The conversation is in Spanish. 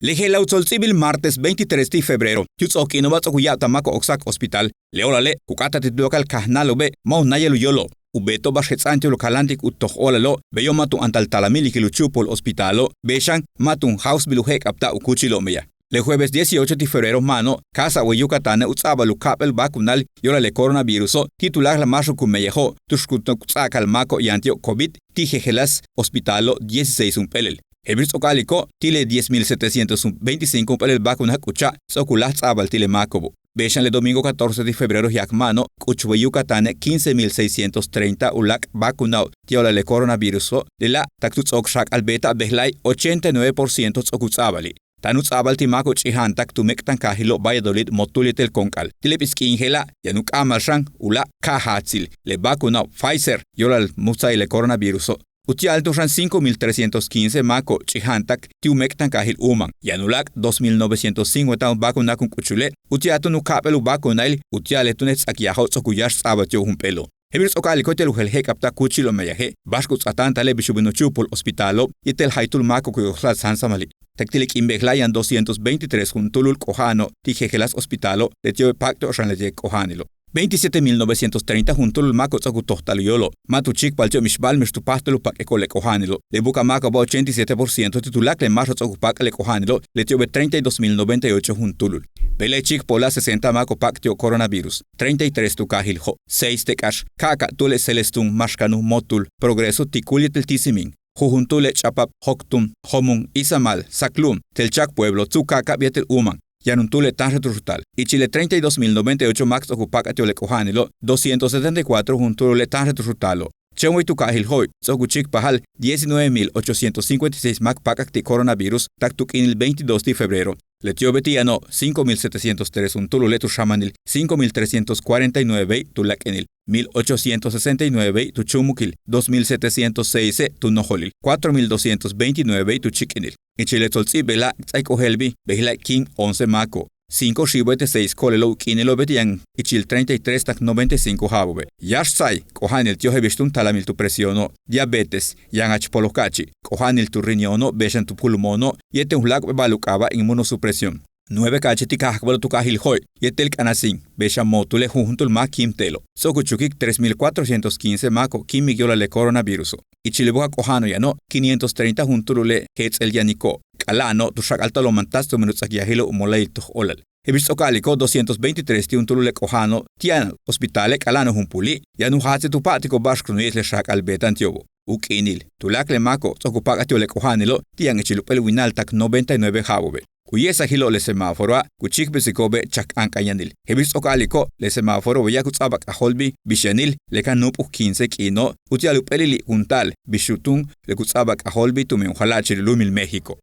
Lejela utzolzibil martes 23 de febrero. Yutzoki no batzokuya tamako oxac hospital. Leolale, kukata titlocal kahnalobe, maunayelu yolo. Ubeto bashetzante localantic uttoholalo, beyo matu antal talamili kiluchupol hospitalo, beshan matun house biluhek apta ukuchilo meya. Le jueves 18 de febrero mano, casa o Yucatán utzaba lukapel vacunal yola le coronaviruso, titular la macho kumeyejo, tushkutok sakal mako y antio COVID, tijejelas hospitalo 16 umpelel. Hebris ocalico, tile 10.725 pelel vacuna cucha, soculas abal tile macobo. Bechan le domingo 14 de febrero yakmano, cuchwe Yucatán 15.630 ulak vacunado, tiola le coronaviruso, de la tactutzokshak albeta behlai 89% tzokutzabali. Tanuts abal timako chihan tak tumektan kahilo Valladolid motulitel konkal. Tilepiskingela yanuk amalshan ula kahatzil le vacuna Pfizer yola mutsai le coronaviruso. Utialtoshan 5.315 mako chihantak tiumektan kahil uman. Yanulak 2.950 vacuna kun kuchule. Utiato nukapelu vacunail utialetunets akiaho tsokuyash sabatyo humpelo. Hebris ocalico tel uhelhek apta kuchilo meyaje. Bashkuts atantale bishubinuchupol hospitalo y tel haitul mako kuyoslat sansamali. Tectilik imbeglayan 223 juntulul cojano tijejelas hospitalo de tio pacto shanleye cojanilo. 27.930 juntulul mako tzakutohtaliolo. Matuchik paltio mishbal mishtupastelu pak ekole cojanilo. Le buca mako ba 87% titulak le macho tzakupak le cojanilo le tio 32.098 juntulul. Bele chik pola 60 mako pactio coronavirus. 33 tukahiljo. 6 tekash. Kaka tule celestun mashkanu motul. Progreso tikulitel tisimin. Jujuntule chapap, hoktum, homun, isamal, saklum, telchak pueblo, tzucaca, vietel uman, yanuntule tan retrutal. Y Chile 32.098 max ocupac atiole cojanilo, 274 juntule tan retrutalo. Chemoy tukahil hoy, tzokuchik pahal, 19.856 mac pacacti coronavirus, taktuk in el 22 de febrero. Letio betiano, 5.703 un tulu letu shamanil, 5.349 tu lakenil, 1.869 tu chumukil, 2.706 tu noholil, 4.229 tu chikinil. Y Chile tolzi bela tzaiko helbi, behila king 11 mako. 5 shibuete 6 kolelo kinelo betian, y chil 33 tak 95 habube. Yash sai, kohanil tio hebistun talamil tu presiono, diabetes, yanach polokachi, kohanil tu riñono, beshan tu pulmono, yete un lago balukaba inmunosupresión. 9 cacheti kahakbalo tu kahil hoy, yetel kanasin, beshan motule juntul ma kimtelo. Sokuchukik 3.415 mako kimigyola le coronaviruso. Y chileboa kohano yano, 530 juntulule hetz el yaniko. Alano, tu shakalta lo mantasto minutos aquí agilo umolaito olal. Hebis ocalico 223 tiuntulule cojano, tian hospitale calano humpuli, yanu hatse tu patico bashkunu le shak albetan tiobo. Ukinil, tu lakle mako, sokupagatio le cojanilo, tian echilupel winal tak 99 jabobe. Kuyesa hilo le semáforo, kuchik besikobe chak ankayanil. Hebis ocalico, le semáforo veyakutzabak aholbi, bishanil, le canup 15 kino, utialupelili juntal, bishutun, le kutzabak aholbi tume unjalachil lumil México.